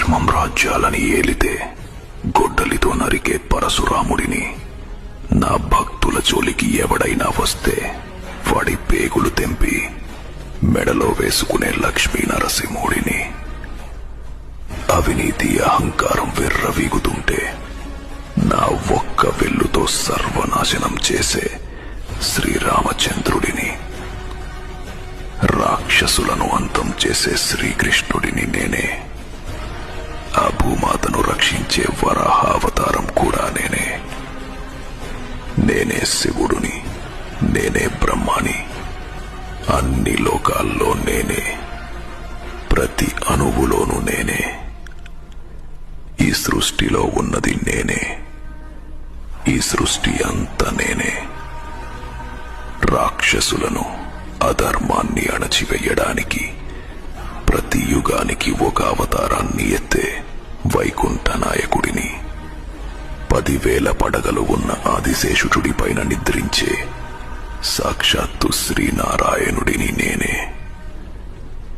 అధర్మం రాజ్యాలని ఏలితే గొడ్డలితో నరికే పరశురాముడిని, నా భక్తుల జోలికి ఎవడైనా వస్తే వాడి పేగులు తెంపి మెడలో వేసుకునే లక్ష్మీ నరసింహుడిని, అవినీతి అహంకారం వెర్రవీగుతుంటే నా ఒక్క వెల్లుతో సర్వనాశనం చేసే శ్రీరామచంద్రుడిని, రాక్షసులను అంతం చేసే శ్రీకృష్ణుడిని నేనే, ఆ భూమాతను రక్షించే వరాహావతారం కూడా నేనే. నేనే శివుడుని, నేనే బ్రహ్మాని, అన్ని లోకాల్లో నేనే, ప్రతి అణువులోనూ నేనే. ఈ సృష్టిలో ఉన్నది నేనే, ఈ సృష్టి అంతా నేనే. రాక్షసులను, అధర్మాన్ని అణచివేయడానికి ప్రతి యుగానికి ఒక అవతారాన్ని ఎత్తే వైకుంఠ నాయకుడిని, 10,000 పడగలు ఉన్న ఆదిశేషుడిపైన నిద్రించే సాక్షాత్తు శ్రీనారాయణుడిని నేనే.